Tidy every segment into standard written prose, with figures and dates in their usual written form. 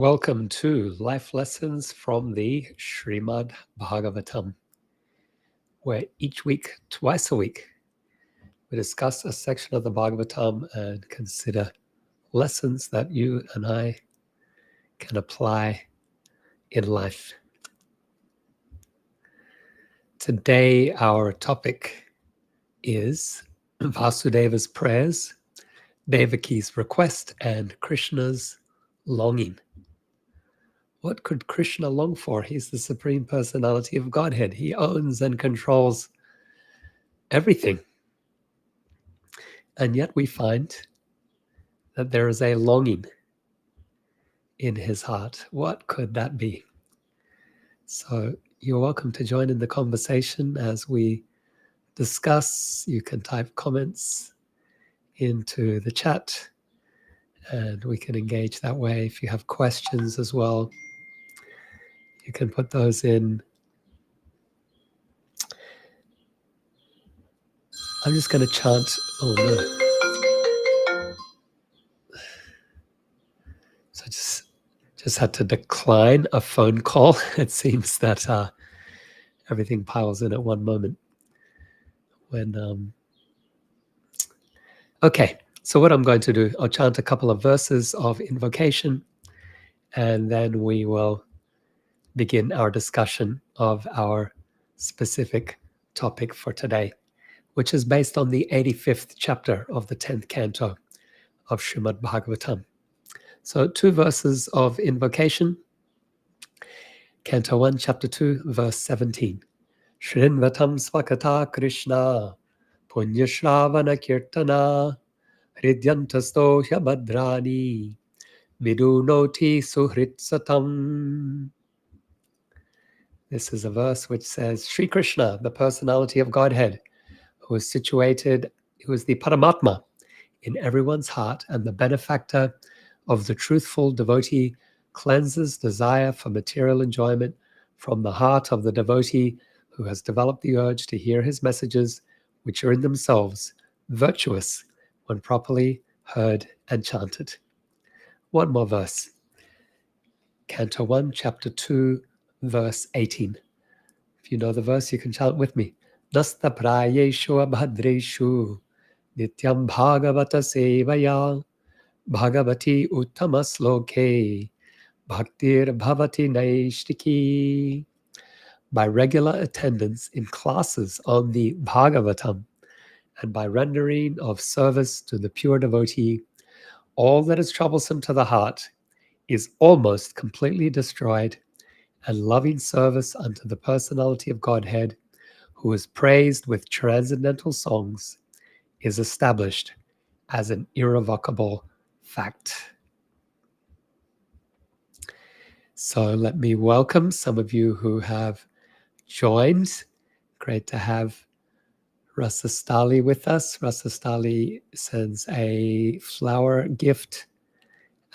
Welcome to Life Lessons from the Srimad Bhagavatam, where each week, twice a week, we discuss a section of the Bhagavatam and consider lessons that you and I can apply in life. Today, our topic is Vasudeva's prayers, Devaki's request, and Krishna's longing. What could Krishna long for? He's the Supreme Personality of Godhead. He owns and controls everything. And yet we find that there is a longing in his heart. What could that be? So you're welcome to join in the conversation as we discuss. You can type comments into the chat and we can engage that way. If you have questions as well, you can put those in. I'm just going to chant. Oh no. So just had to decline a phone call. It seems that everything piles in at one moment. Okay, so what I'm going to do, I'll chant a couple of verses of invocation, and then we will begin our discussion of our specific topic for today, which is based on the 85th chapter of the 10th canto of Srimad Bhagavatam. So 2 verses of invocation. Canto 1, chapter 2, verse 17. Shrinvatam svakata Krishna punya shravana kirtana hridyantasto hyabhadrani vidunoti suhritsatam. This is a verse which says, Sri Krishna, the personality of Godhead, who is situated, who is the Paramatma in everyone's heart and the benefactor of the truthful devotee, cleanses desire for material enjoyment from the heart of the devotee who has developed the urge to hear his messages, which are in themselves virtuous when properly heard and chanted. One more verse. Canto 1, chapter 2, verse 18. If you know the verse, you can chant with me. Nasta prayeshu abhadreshu nityam bhagavata sevaya bhagavati uttama sloke bhaktir bhavati naishtiki. By regular attendance in classes on the Bhagavatam and by rendering of service to the pure devotee, all that is troublesome to the heart is almost completely destroyed, and loving service unto the personality of Godhead, who is praised with transcendental songs, is established as an irrevocable fact. So let me welcome some of you who have joined. Great to have Rasastali with us. Rasastali sends a flower gift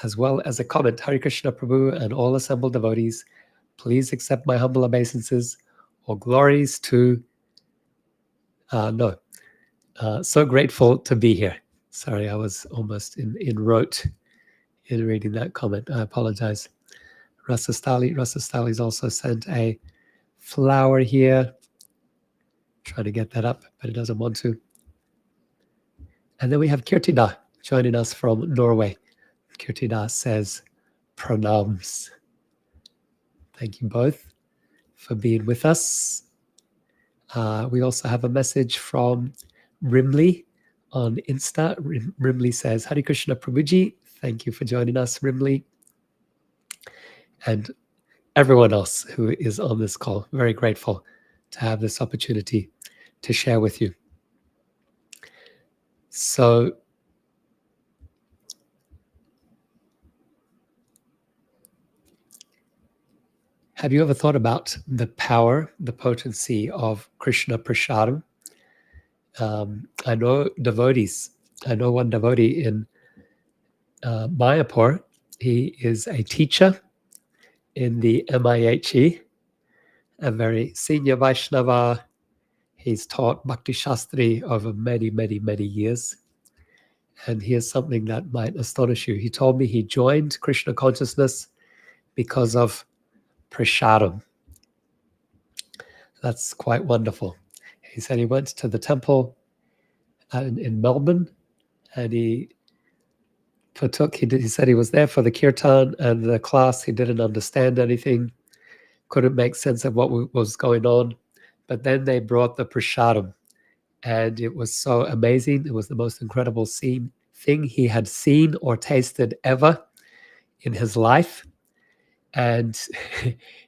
as well as a comment. Hare Krishna Prabhu and all assembled devotees, please accept my humble obeisances. All glories to... so grateful to be here. Sorry, I was almost in rote in reading that comment. I apologize. Rasastali's also sent a flower here. Trying to get that up, but it doesn't want to. And then we have Kirtida joining us from Norway. Kirtida says, pranams. Thank you both for being with us. We also have a message from Rimli on Insta. Rimli says, Hare Krishna Prabhuji. Thank you for joining us, Rimli. And everyone else who is on this call. Very grateful to have this opportunity to share with you. So, have you ever thought about the power, the potency of Krishna Prasadam? I know devotees. I know one devotee in Mayapur. He is a teacher in the MIHE, a very senior Vaishnava. He's taught Bhakti Shastri over many, many, many years. And here's something that might astonish you. He told me he joined Krishna consciousness because of Prasadam. That's quite wonderful. He said he went to the temple in Melbourne, and he said he was there for the kirtan and the class. He didn't understand anything, couldn't make sense of what was going on. But then they brought the prasadam, and it was so amazing. It was the most incredible thing he had seen or tasted ever in his life. And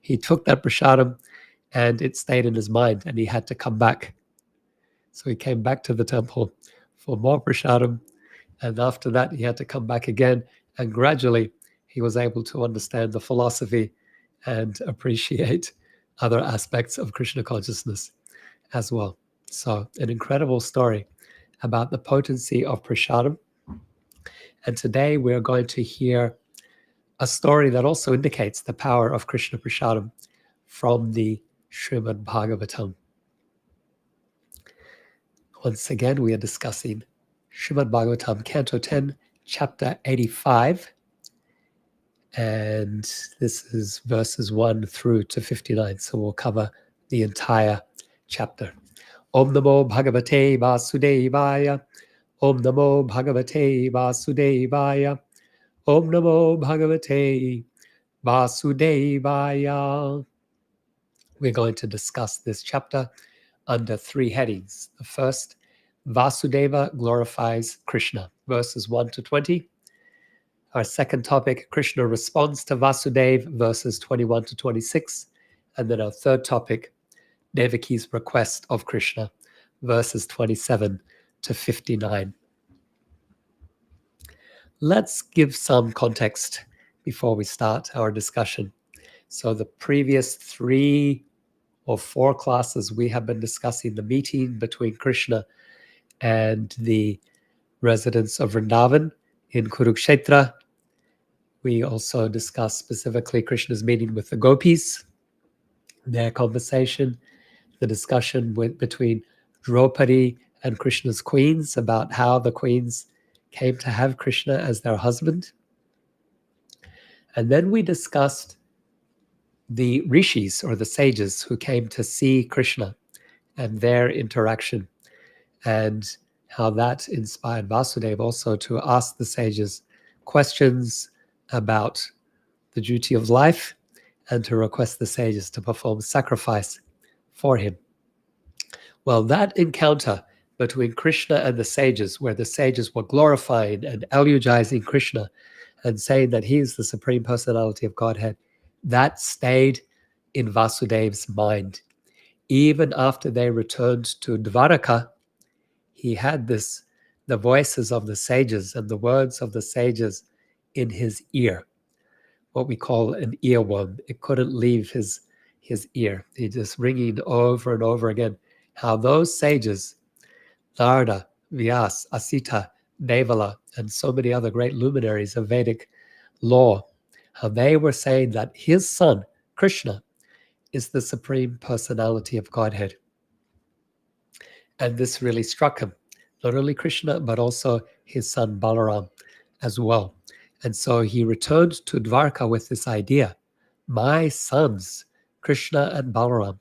he took that prasadam, and it stayed in his mind, and he had to come back. So he came back to the temple for more prasadam, and after that he had to come back again, and gradually he was able to understand the philosophy and appreciate other aspects of Krishna consciousness as well. So an incredible story about the potency of prasadam. And today we're going to hear a story that also indicates the power of Krishna prasadam from the Srimad Bhagavatam. Once again, we are discussing Srimad Bhagavatam, Canto 10, Chapter 85. And this is verses 1 through to 59. So we'll cover the entire chapter. Om Namo Bhagavate Vasudevaya. Om Namo Bhagavate Vasudevaya. Om Namo Bhagavate Vasudevaya. We're going to discuss this chapter under 3 headings. The first, Vasudeva glorifies Krishna, verses 1 to 20. Our second topic, Krishna responds to Vasudeva, verses 21 to 26. And then our third topic, Deviki's request of Krishna, verses 27 to 59. Let's give some context before we start our discussion. So the previous 3 or 4 classes, we have been discussing the meeting between Krishna and the residents of Vrindavan in Kurukshetra. We also discussed specifically Krishna's meeting with the gopis, their conversation, the discussion between Draupadi and Krishna's queens about how the queens came to have Krishna as their husband. And then we discussed the rishis, or the sages, who came to see Krishna and their interaction, and how that inspired Vasudeva also to ask the sages questions about the duty of life and to request the sages to perform sacrifice for him. Well, that encounter between Krishna and the sages, where the sages were glorifying and eulogizing Krishna and saying that he is the Supreme Personality of Godhead, that stayed in Vasudeva's mind. Even after they returned to Dvaraka, he had the voices of the sages and the words of the sages in his ear, what we call an earworm. It couldn't leave his ear. He just ringing over and over again how those sages, Narada, Vyas, Asita, Devala, and so many other great luminaries of Vedic law, how they were saying that his son, Krishna, is the Supreme Personality of Godhead. And this really struck him, not only Krishna, but also his son Balaram as well. And so he returned to Dvarka with this idea: my sons, Krishna and Balaram,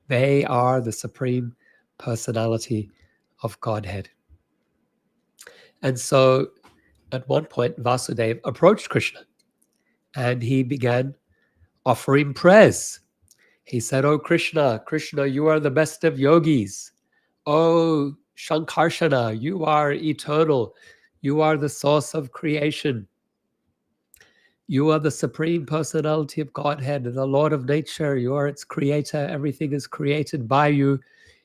they are the Supreme Personality of Godhead. And so at one point, Vasudeva approached Krishna and he began offering prayers. He said, "Oh Krishna, Krishna, you are the best of yogis. Oh Shankarshana, you are eternal. You are the source of creation. You are the Supreme Personality of Godhead, the Lord of nature. You are its creator. Everything is created by you.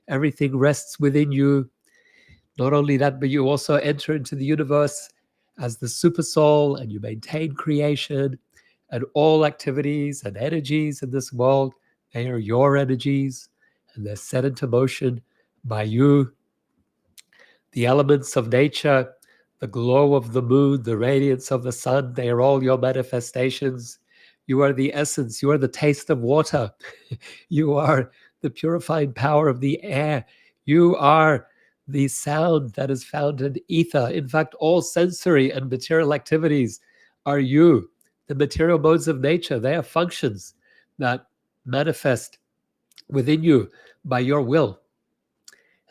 Everything rests within you. Not only that, but you also enter into the universe as the super soul, and you maintain creation, and all activities and energies in this world, they are your energies, and they're set into motion by you. The elements of nature, the glow of the moon, the radiance of the sun, they are all your manifestations. You are the essence. You are the taste of water. You are the purifying power of the air. You are the sound that is found in ether. In fact, all sensory and material activities are you. The material modes of nature, they are functions that manifest within you by your will.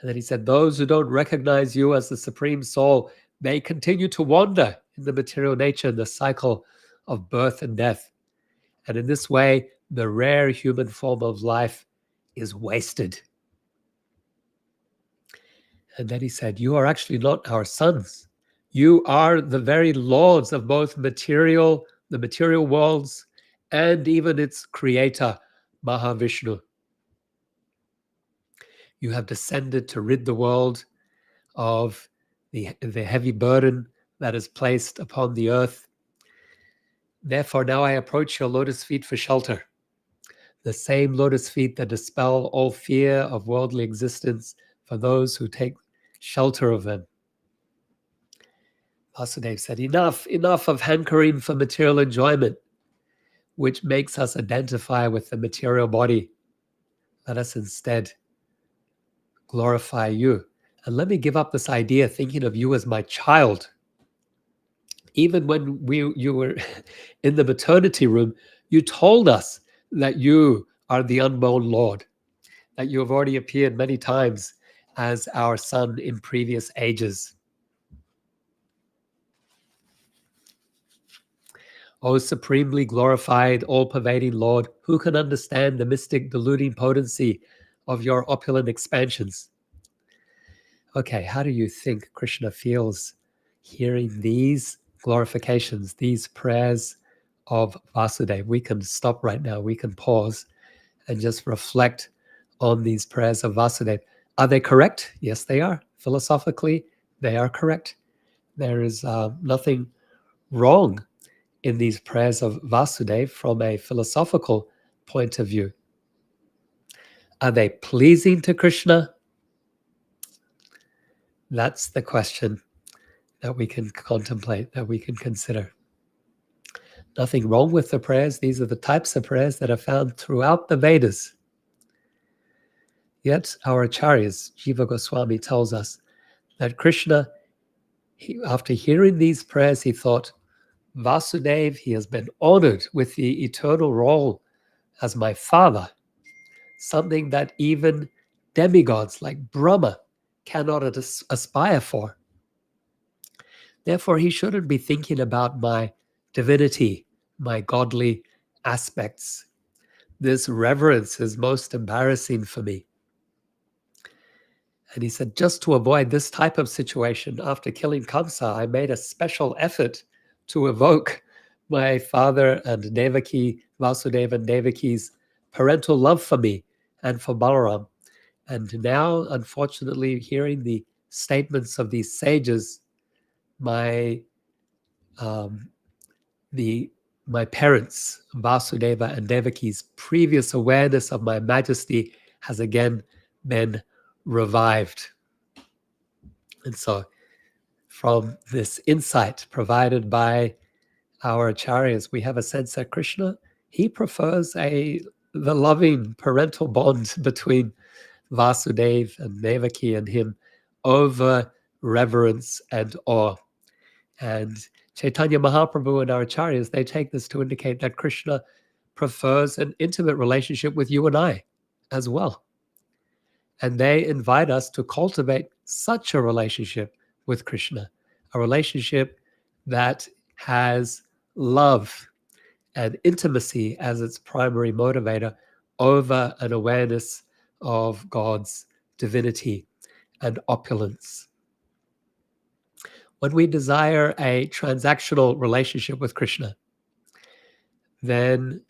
And then he said, those who don't recognize you as the Supreme Soul, they continue to wander in the material nature, in the cycle of birth and death. And in this way, the rare human form of life is wasted. And then he said, you are actually not our sons. You are the very lords of both the material worlds, and even its creator, Mahavishnu. You have descended to rid the world of the heavy burden that is placed upon the earth. Therefore, now I approach your lotus feet for shelter. The same lotus feet that dispel all fear of worldly existence for those who take shelter of them. Vasudeva said, enough of hankering for material enjoyment, which makes us identify with the material body. Let us instead glorify you. And let me give up this idea thinking of you as my child. Even when you were in the maternity room, you told us that you are the unborn Lord, that you have already appeared many times as our son in previous ages. O supremely glorified, all-pervading Lord, who can understand the mystic deluding potency of your opulent expansions? Okay, how do you think Krishna feels hearing these glorifications, these prayers of Vasudeva? We can stop right now. We can pause and just reflect on these prayers of Vasudeva. Are they correct? Yes, they are. Philosophically, they are correct. There is nothing wrong in these prayers of Vasudeva from a philosophical point of view. Are they pleasing to Krishna? That's the question that we can contemplate, that we can consider. Nothing wrong with the prayers. These are the types of prayers that are found throughout the Vedas. Yet our acharyas, Jiva Goswami tells us that Krishna, after hearing these prayers, he thought, Vasudeva, he has been honored with the eternal role as my father, something that even demigods like Brahma cannot aspire for. Therefore, he shouldn't be thinking about my divinity, my godly aspects. This reverence is most embarrassing for me. And he said, just to avoid this type of situation, after killing Kamsa, I made a special effort to evoke my father and Devaki, Vasudeva and Devaki's parental love for me and for Balaram. And now, unfortunately, hearing the statements of these sages, my parents, Vasudeva and Devaki's previous awareness of my majesty has again been revived. And so from this insight provided by our acharyas, we have a sense that Krishna, he prefers the loving parental bond between Vasudeva and Devaki and him over reverence and awe. And Chaitanya Mahaprabhu and our acharyas, they take this to indicate that Krishna prefers an intimate relationship with you and I as well. And they invite us to cultivate such a relationship with Krishna, a relationship that has love and intimacy as its primary motivator over an awareness of God's divinity and opulence. When we desire a transactional relationship with Krishna, then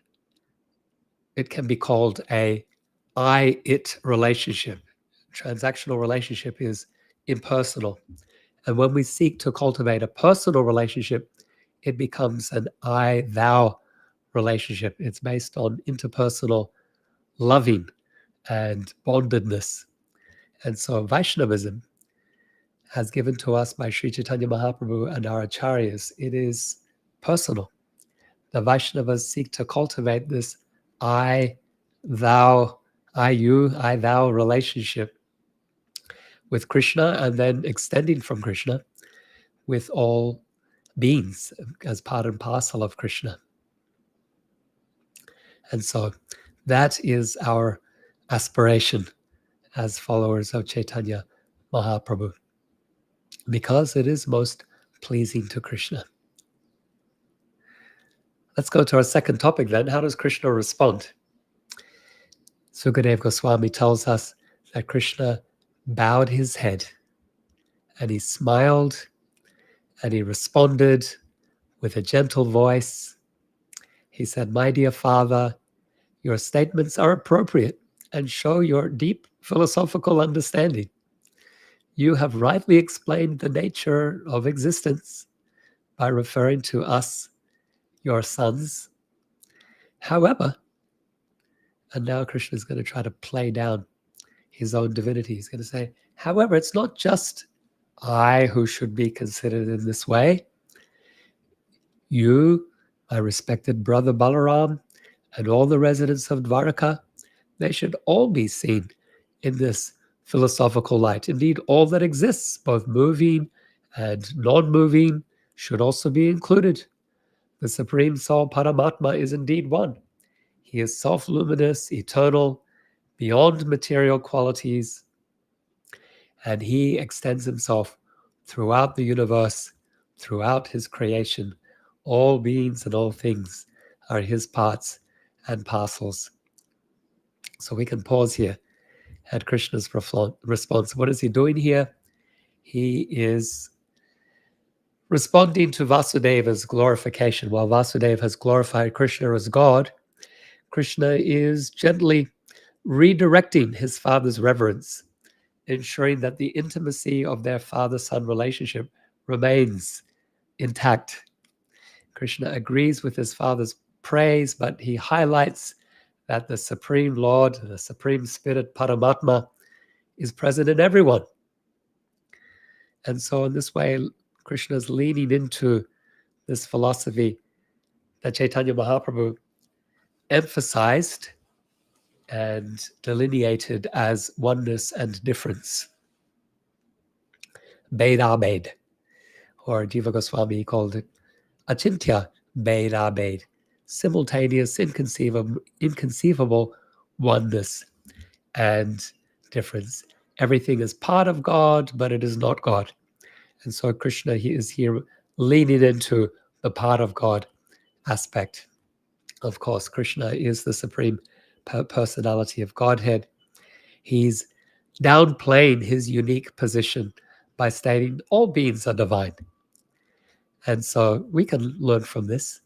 it can be called a I-it relationship. Transactional relationship is impersonal. And when we seek to cultivate a personal relationship, it becomes an I-thou relationship. It's based on interpersonal loving and bondedness. And so Vaishnavism, as given to us by Sri Chaitanya Mahaprabhu and our acharyas, it is personal. The Vaishnavas seek to cultivate this I-thou, I-you, I-thou relationship with Krishna, and then extending from Krishna with all beings as part and parcel of Krishna. And so that is our aspiration as followers of Chaitanya Mahaprabhu, because it is most pleasing to Krishna. Let's go to our second topic then. How does Krishna respond? Sukadeva Goswami tells us that Krishna bowed his head and he smiled and he responded with a gentle voice. He said, "My dear Father, your statements are appropriate and show your deep philosophical understanding. You have rightly explained the nature of existence by referring to us, your sons. However," and now Krishna is going to try to play down his own divinity. He's going to say, "However, it's not just I who should be considered in this way. You, my respected brother Balaram, and all the residents of Dwaraka, they should all be seen in this philosophical light. Indeed, all that exists, both moving and non-moving, should also be included. The Supreme Soul, Paramatma, is indeed one. He is self-luminous, eternal, beyond material qualities, and he extends himself throughout the universe, throughout his creation. All beings and all things are his parts and parcels." So we can pause here at Krishna's response. What is he doing here? He is responding to Vasudeva's glorification. While Vasudeva has glorified Krishna as God, Krishna is gently redirecting his father's reverence, ensuring that the intimacy of their father-son relationship remains intact. Krishna agrees with his father's praise, but he highlights that the Supreme Lord, the Supreme Spirit, Paramatma, is present in everyone. And so in this way, Krishna is leaning into this philosophy that Chaitanya Mahaprabhu emphasized and delineated as oneness and difference. Bhed, or Jiva Goswami called it Achintya Bhed, simultaneous, inconceivable oneness and difference. Everything is part of God, but it is not God. And so Krishna, he is here leaning into the part of God aspect. Of course, Krishna is the supreme personality of Godhead. He's downplaying his unique position by stating all beings are divine. And so we can learn from this.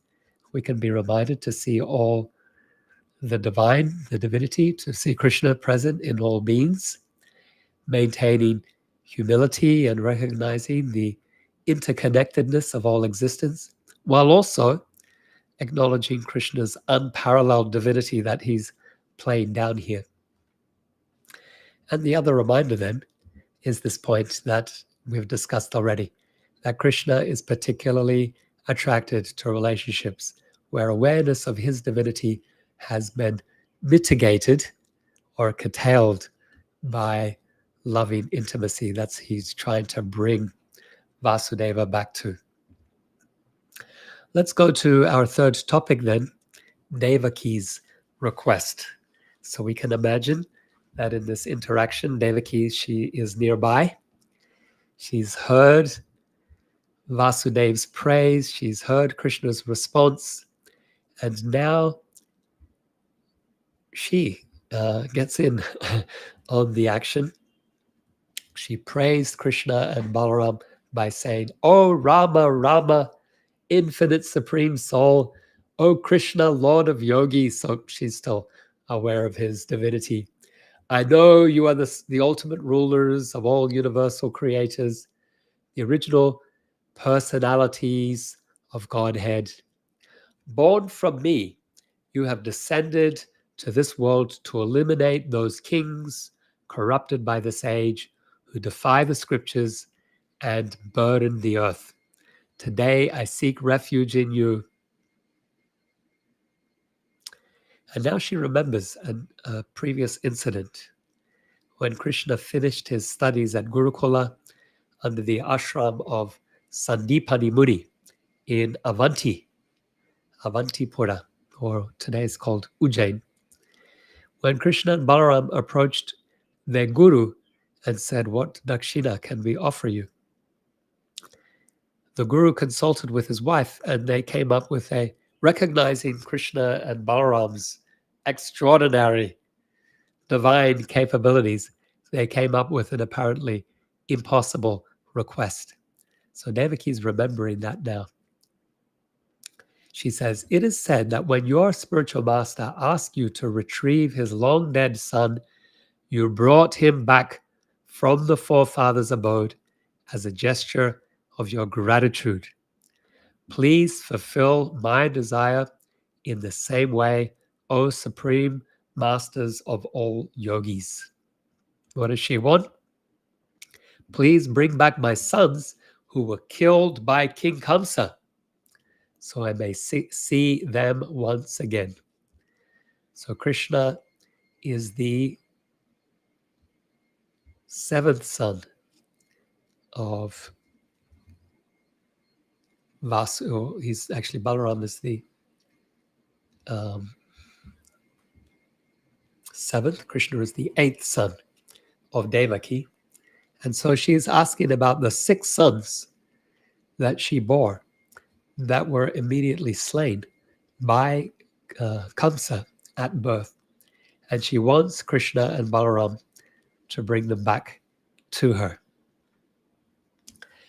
We can be reminded to see all the divine, the divinity, to see Krishna present in all beings, maintaining humility and recognizing the interconnectedness of all existence, while also acknowledging Krishna's unparalleled divinity that he's playing down here. And the other reminder then is this point that we've discussed already, that Krishna is particularly attracted to relationships where awareness of his divinity has been mitigated or curtailed by loving intimacy. That's he's trying to bring Vasudeva back to. Let's go to our third topic then, Devaki's request. So we can imagine that in this interaction, Devaki, she is nearby. She's heard Vasudev's praise. She's heard Krishna's response. And now she gets in on the action. She praised Krishna and Balaram by saying, "Oh Rama, Rama, infinite supreme soul, oh Krishna, Lord of yogis." So she's still aware of his divinity. "I know you are the ultimate rulers of all universal creators, the original personalities of Godhead. Born from me, you have descended to this world to eliminate those kings corrupted by this age who defy the scriptures and burden the earth. Today I seek refuge in you." And now she remembers a previous incident when Krishna finished his studies at Gurukula under the ashram of Sandipani Muni in Avantipura, or today is called Ujjain. When Krishna and Balaram approached their guru and said, "What dakshina can we offer you?" the guru consulted with his wife, and they came up with recognizing Krishna and Balaram's extraordinary divine capabilities, they came up with an apparently impossible request. So Devaki is remembering that now. She says, "It is said that when your spiritual master asked you to retrieve his long dead son, you brought him back from the forefathers' abode as a gesture of your gratitude. Please fulfill my desire in the same way, O Supreme Masters of all yogis." What does she want? "Please bring back my sons who were killed by King Kamsa, so I may see them once again." So Krishna is the seventh son of Vasu. He's actually, Balaram is the seventh. Krishna is the eighth son of Devaki. And so she's asking about the six sons that she bore that were immediately slain by Kamsa at birth. And she wants Krishna and Balaram to bring them back to her.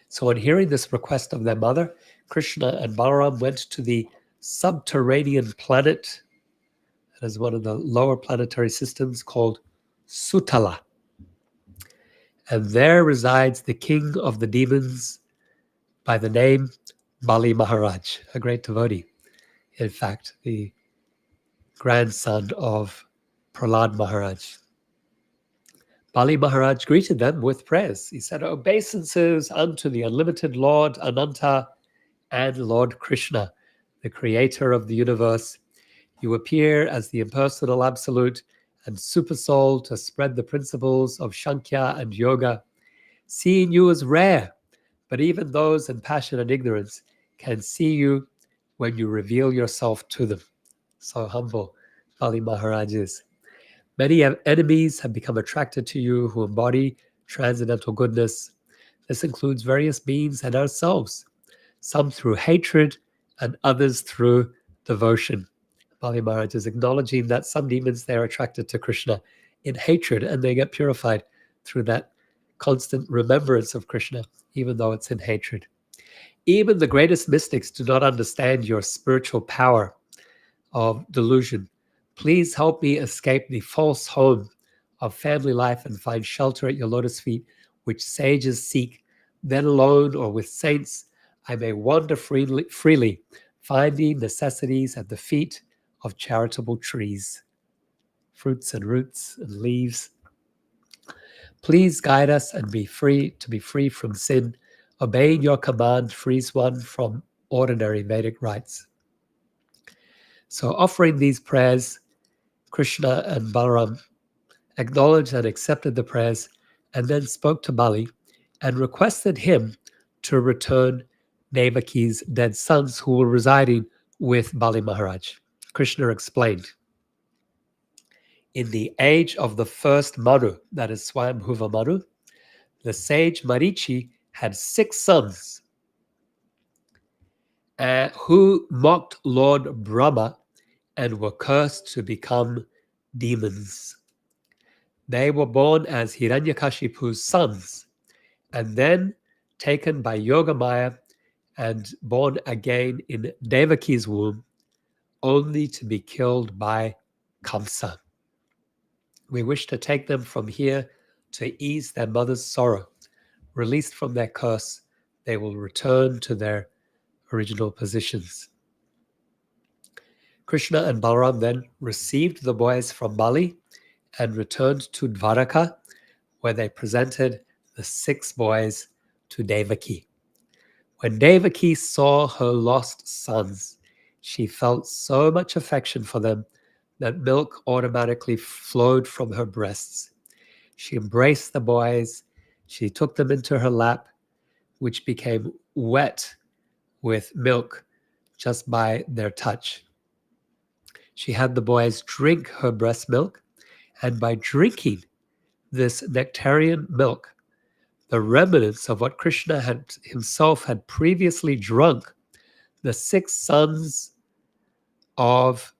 So on hearing this request of their mother, Krishna and Balaram went to the subterranean planet, that is one of the lower planetary systems, called Sutala. And there resides the king of the demons by the name Bali Maharaj, a great devotee. In fact, the grandson of Prahlad Maharaj. Bali Maharaj greeted them with prayers. He said, "Obeisances unto the unlimited Lord Ananta and Lord Krishna, the creator of the universe. You appear as the impersonal absolute and supersoul to spread the principles of Sankhya and Yoga. Seeing you is rare, but even those in passion and ignorance can see you when you reveal yourself to them." So humble Bali Maharaj is. "Many enemies have become attracted to you who embody transcendental goodness. This includes various beings and ourselves, some through hatred and others through devotion." Bali Maharaj is acknowledging that some demons, they're attracted to Krishna in hatred and they get purified through that constant remembrance of Krishna, even though it's in hatred. "Even the greatest mystics do not understand your spiritual power of delusion. Please help me escape the false home of family life and find shelter at your lotus feet, which sages seek. Then alone or with saints, I may wander freely, finding necessities at the feet of charitable trees, fruits and roots and leaves. Please guide us and be free from sin. Obeying your command frees one from ordinary Vedic rites." So offering these prayers, Krishna and Balaram acknowledged and accepted the prayers and then spoke to Bali and requested him to return Devaki's dead sons who were residing with Bali Maharaj. Krishna explained, "In the age of the first Manu, that is Swayambhuva Manu, the sage Marichi had six sons who mocked Lord Brahma and were cursed to become demons. They were born as Hiranyakashipu's sons and then taken by Yogamaya and born again in Devaki's womb, only to be killed by Kamsa. We wish to take them from here to ease their mother's sorrow. Released from their curse, they will return to their original positions." Krishna and Balaram then received the boys from Bali and returned to Dvaraka, where they presented the six boys to Devaki. When Devaki saw her lost sons, she felt so much affection for them that milk automatically flowed from her breasts. She embraced the boys. She took them into her lap, which became wet with milk just by their touch. She had the boys drink her breast milk, and by drinking this nectarian milk, the remnants of what Krishna himself had previously drunk, the 6 sons of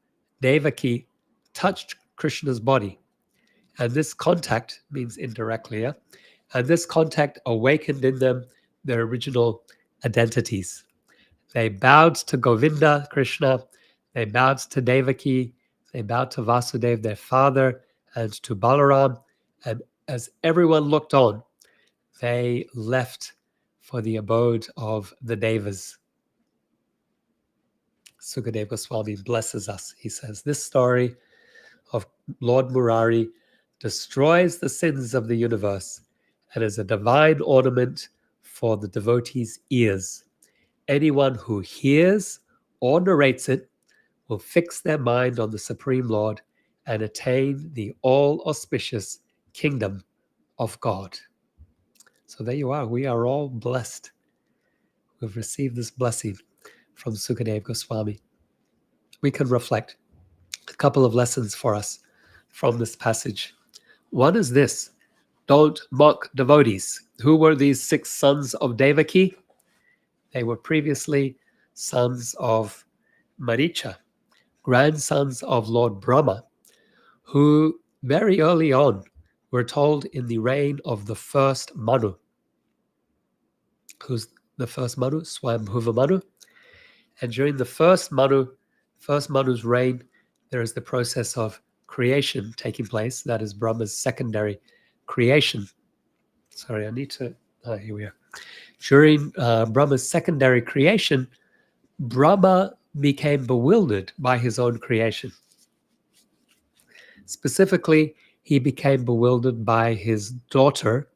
Devaki touched Krishna's body. And this contact means indirectly, yeah? And this contact awakened in them their original identities. They bowed to Govinda, Krishna. They bowed to Devaki. They bowed to Vasudeva, their father, and to Balaram. And as everyone looked on, they left for the abode of the Devas. Sukadeva Goswami blesses us. He says, this story of Lord Murari destroys the sins of the universe and is a divine ornament for the devotees' ears. Anyone who hears or narrates it will fix their mind on the Supreme Lord and attain the all-auspicious kingdom of God. So there you are. We are all blessed. We've received this blessing from Sukadeva Goswami. We can reflect a couple of lessons for us from this passage. One is this: don't mock devotees. Who were these 6 sons of Devaki? They were previously sons of Maricha, grandsons of Lord Brahma, who very early on were told in the reign of the first Manu. Who's the first Manu? Swayambhuva Manu. And during the first Manu's reign, there is the process of creation taking place. That is Brahma's secondary creation. Sorry, I need to... here we are. During Brahma's secondary creation, Brahma became bewildered by his own creation. Specifically, he became bewildered by his daughter,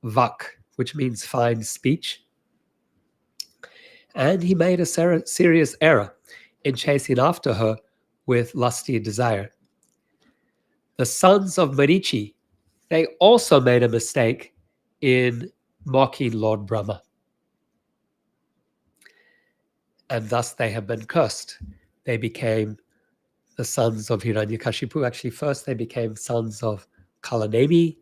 Vak, which means fine speech. And he made a serious error in chasing after her with lusty desire. The sons of Marichi, they also made a mistake in mocking Lord Brahma. And thus they have been cursed. They became the sons of Hiranyakashipu. Actually, first they became sons of Kalanemi,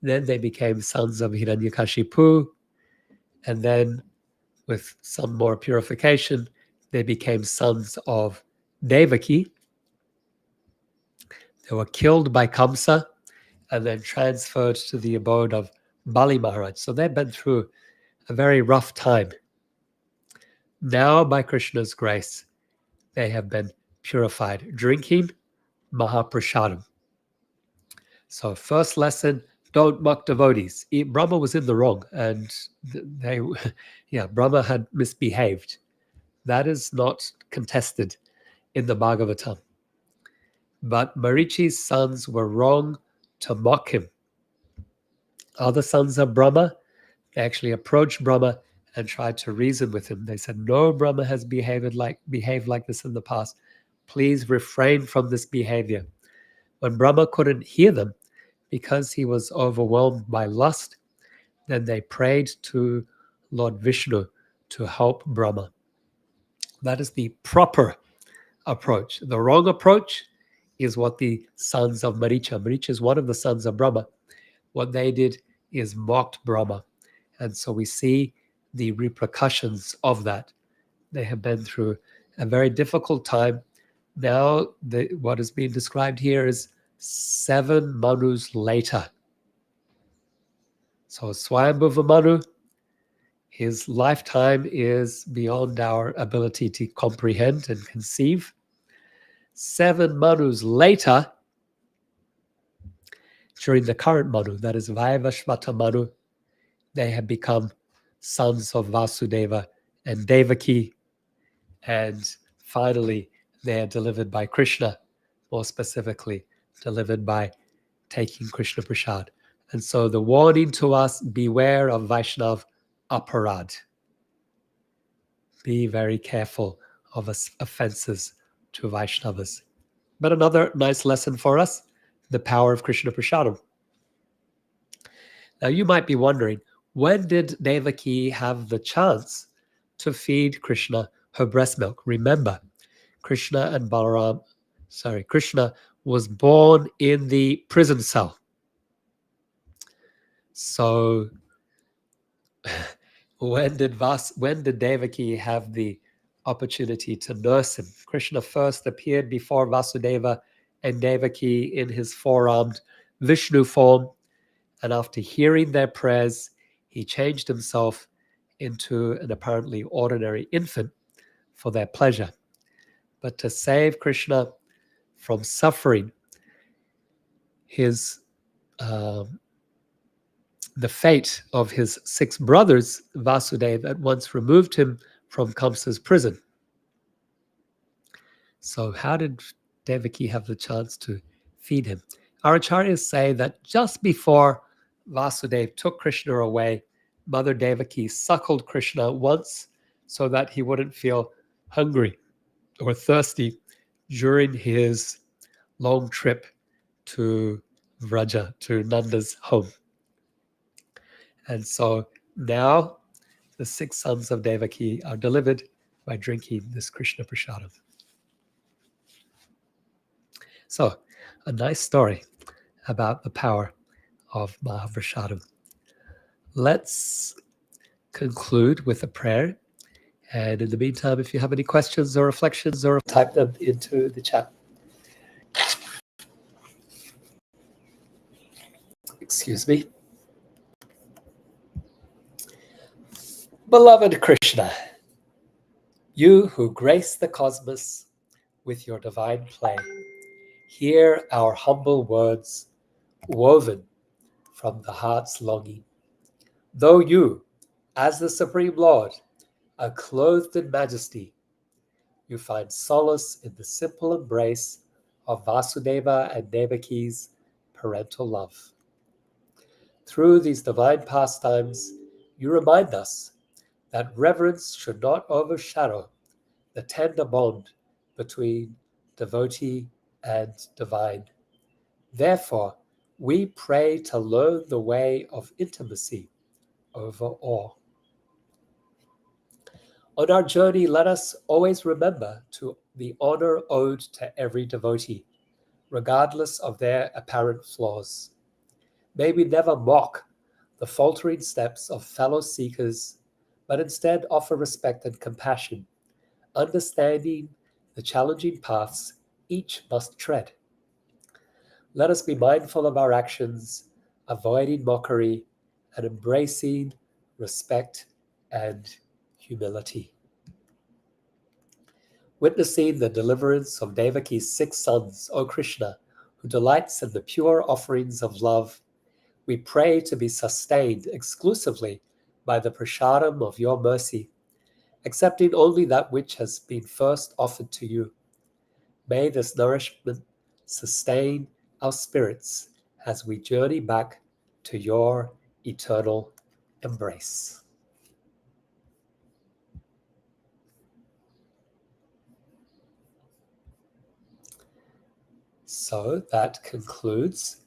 then they became sons of Hiranyakashipu, and then with some more purification, they became sons of Devaki. They were killed by Kamsa and then transferred to the abode of Bali Maharaj. So they've been through a very rough time. Now, by Krishna's grace, they have been purified, drinking Mahaprasadam. So first lesson, don't mock devotees. Brahma was in the wrong, and Brahma had misbehaved. That is not contested in the Bhagavatam. But Marichi's sons were wrong to mock him. Other sons of Brahma, they actually approached Brahma and tried to reason with him. They said, no, Brahma has behaved like this in the past. Please refrain from this behavior. When Brahma couldn't hear them because he was overwhelmed by lust, then they prayed to Lord Vishnu to help Brahma. That is the proper approach. The wrong approach is what the sons of Maricha is one of the sons of Brahma. What they did is mocked Brahma. And so we see the repercussions of that. They have been through a very difficult time. Now, what is being described here is 7 Manus later. So Swayambhuva Manu, his lifetime is beyond our ability to comprehend and conceive. 7 Manus later, during the current Manu, that is Vaivashvata Manu, they have become sons of Vasudeva and Devaki, and finally they are delivered by Krishna, more specifically delivered by taking Krishna Prasad. And so the warning to us, beware of Vaishnav aparad. Be very careful of offenses to Vaishnavas. But another nice lesson for us, the power of Krishna Prasadam. Now you might be wondering, when did Devaki have the chance to feed Krishna her breast milk? Remember, Krishna and Balaram Krishna was born in the prison cell. So when did Devaki have the opportunity to nurse him? Krishna first appeared before Vasudeva and Devaki in his four-armed Vishnu form, and after hearing their prayers, he changed himself into an apparently ordinary infant for their pleasure. But to save Krishna from suffering his the fate of his 6 brothers, Vasudeva at once removed him from Kamsa's prison. So how did Devaki have the chance to feed him? Our acharyas say that just before Vasudeva took Krishna away, Mother Devaki suckled Krishna once so that he wouldn't feel hungry or thirsty during his long trip to Vraja, to Nanda's home. And so now the 6 sons of Devaki are delivered by drinking this Krishna Prasadam. So, a nice story about the power of Mahaprasadam. Let's conclude with a prayer. And in the meantime, if you have any questions or reflections, or type them into the chat. Excuse me. Beloved Krishna, you who grace the cosmos with your divine play, hear our humble words woven from the heart's longing. Though you, as the Supreme Lord, are clothed in majesty, you find solace in the simple embrace of Vasudeva and Devaki's parental love. Through these divine pastimes, you remind us that reverence should not overshadow the tender bond between devotee and divine. Therefore, we pray to learn the way of intimacy over all. On our journey, let us always remember to the honor owed to every devotee, regardless of their apparent flaws. May we never mock the faltering steps of fellow seekers, but instead offer respect and compassion, understanding the challenging paths each must tread. Let us be mindful of our actions, avoiding mockery, and embracing respect and humility. Witnessing the deliverance of Devaki's 6 sons, O Krishna, who delights in the pure offerings of love, we pray to be sustained exclusively by the prasadam of your mercy, accepting only that which has been first offered to you. May this nourishment sustain our spirits as we journey back to your eternal embrace. So that concludes.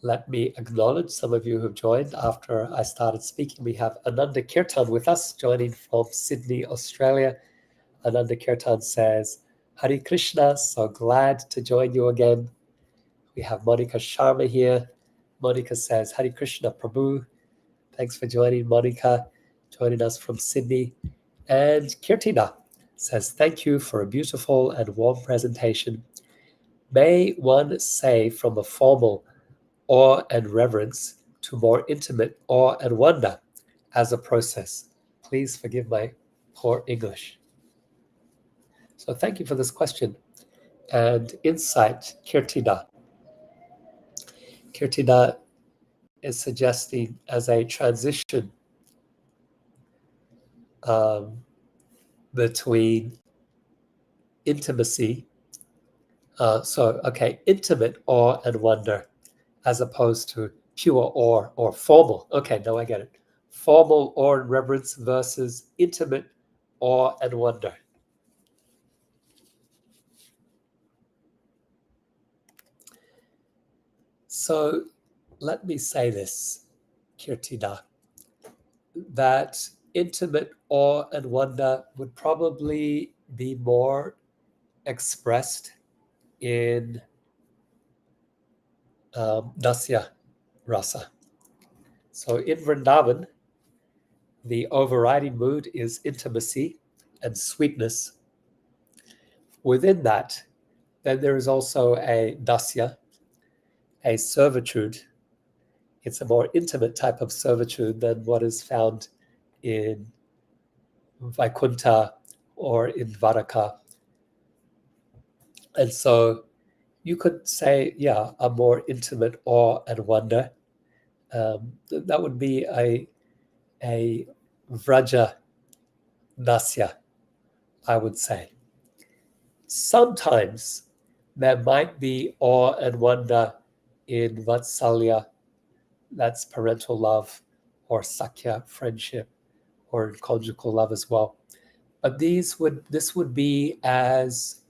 Let me acknowledge some of you who've joined after I started speaking. We have Ananda Kirtan with us, joining from Sydney, Australia. Ananda Kirtan says, Hare Krishna, so glad to join you again. We have Monica Sharma here. Monica says, Hare Krishna Prabhu. Thanks for joining, Monica, joining us from Sydney. And Kirtina says, thank you for a beautiful and warm presentation. May one say from a formal awe and reverence to more intimate awe and wonder as a process. Please forgive my poor English. So thank you for this question and insight, Kirtina. Kirtina is suggesting as a transition between intimacy, intimate awe and wonder, as opposed to pure awe or formal. Okay, now I get it. Formal awe and reverence versus intimate awe and wonder. So let me say this, Kirtina, that intimate awe and wonder would probably be more expressed in Dasya Rasa. So in Vrindavan, the overriding mood is intimacy and sweetness. Within that, then there is also a dasya, a servitude. It's a more intimate type of servitude than what is found in Vaikuntha or in Dvaraka. And so you could say, yeah, a more intimate awe and wonder. That would be a Vraja Dasya, I would say. Sometimes there might be awe and wonder in Vatsalya, that's parental love, or Sakya, friendship, or conjugal love as well. But this would be as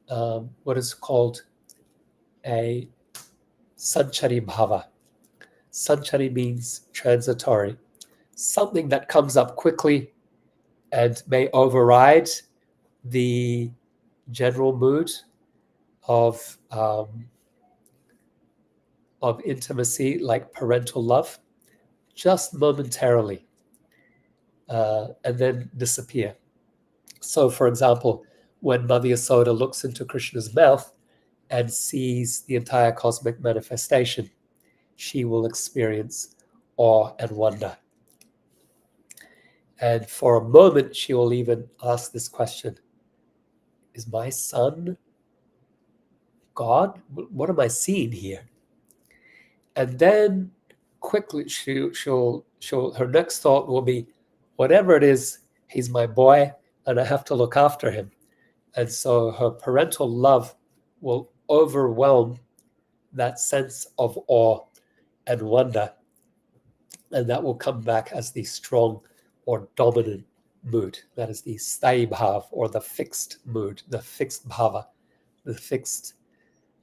what is called a sanchari bhava. Sanchari means transitory, something that comes up quickly and may override the general mood of intimacy, like parental love, just momentarily, and then disappear. So, for example, when Mother Yasoda looks into Krishna's mouth and sees the entire cosmic manifestation, she will experience awe and wonder. And for a moment, she will even ask this question: is my son God? What am I seeing here? And then quickly her next thought will be, whatever it is, he's my boy and I have to look after him. And so her parental love will overwhelm that sense of awe and wonder, and that will come back as the strong or dominant mood. That is the sthayi bhav, or the fixed mood, the fixed bhava, the fixed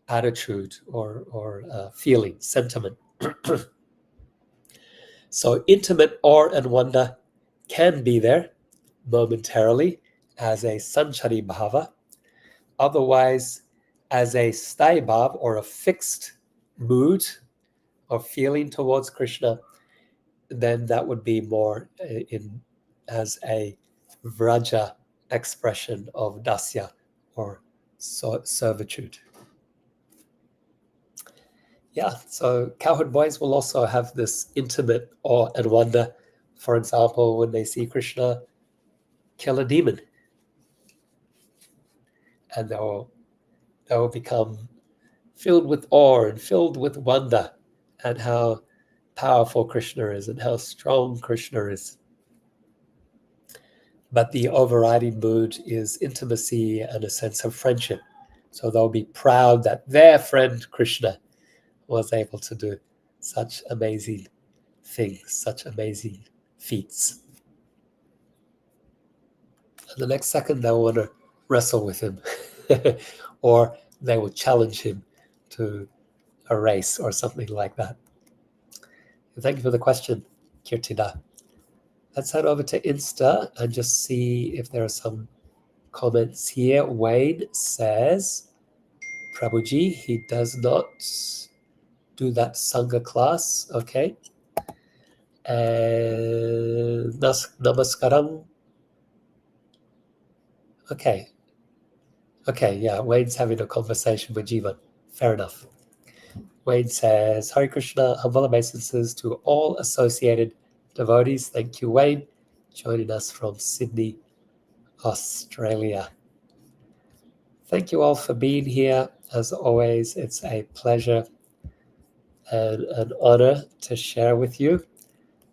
attitude or feeling, sentiment. So intimate awe and wonder can be there momentarily as a sanchari bhava. Otherwise, as a sthayi bhav, or a fixed mood or feeling towards Krishna, then that would be more as a vraja expression of dasya, or servitude. Yeah, so cowherd boys will also have this intimate awe and wonder, for example, when they see Krishna kill a demon. And they will become filled with awe and filled with wonder at how powerful Krishna is and how strong Krishna is. But the overriding mood is intimacy and a sense of friendship. So they'll be proud that their friend Krishna was able to do such amazing things, such amazing feats. And the next second, they'll want to wrestle with him, or they will challenge him to a race or something like that. Thank you for the question, Kirtina. Let's head over to Insta and just see if there are some comments here. Wayne says, Prabhuji, he does not do that Sangha class. Okay. And Namaskaram. Okay. Okay, yeah, Wayne's having a conversation with Jivan. Fair enough. Wayne says, Hare Krishna, humble obeisances to all associated devotees. Thank you, Wayne, joining us from Sydney, Australia. Thank you all for being here. As always, it's a pleasure and an honor to share with you,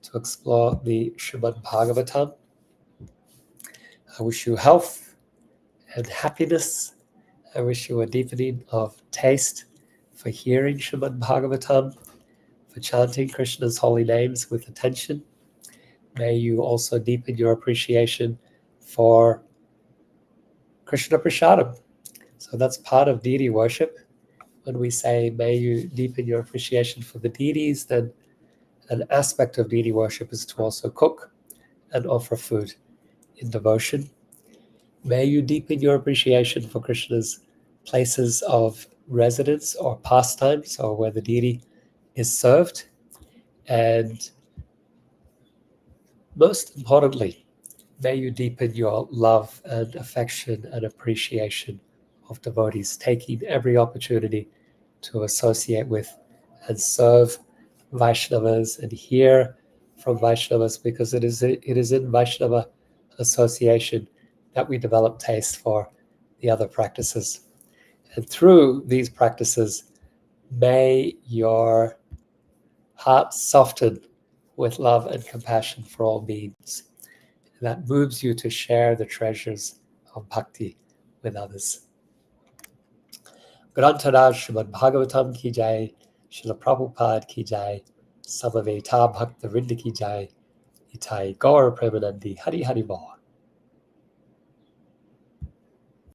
to explore the Srimad Bhagavatam. I wish you health and happiness. I wish you a deepening of taste for hearing Srimad Bhagavatam, for chanting Krishna's holy names with attention. May you also deepen your appreciation for Krishna Prasadam. So that's part of deity worship. When we say, may you deepen your appreciation for the deities, then an aspect of deity worship is to also cook and offer food in devotion. May you deepen your appreciation for Krishna's places of residence or pastimes, or where the deity is served. And most importantly, may you deepen your love and affection and appreciation of devotees, taking every opportunity to associate with and serve Vaishnavas and hear from Vaishnavas, because it is in Vaishnava association that we develop taste for the other practices. And through these practices, may your heart soften with love and compassion for all beings. And that moves you to share the treasures of bhakti with others. Grantaraj Srimad Bhagavatam ki jai, Srila Prabhupada ki jai, Samaveta Bhakta Vrinda ki jai, Itai Gaur Premanandi Hari Hari Bol.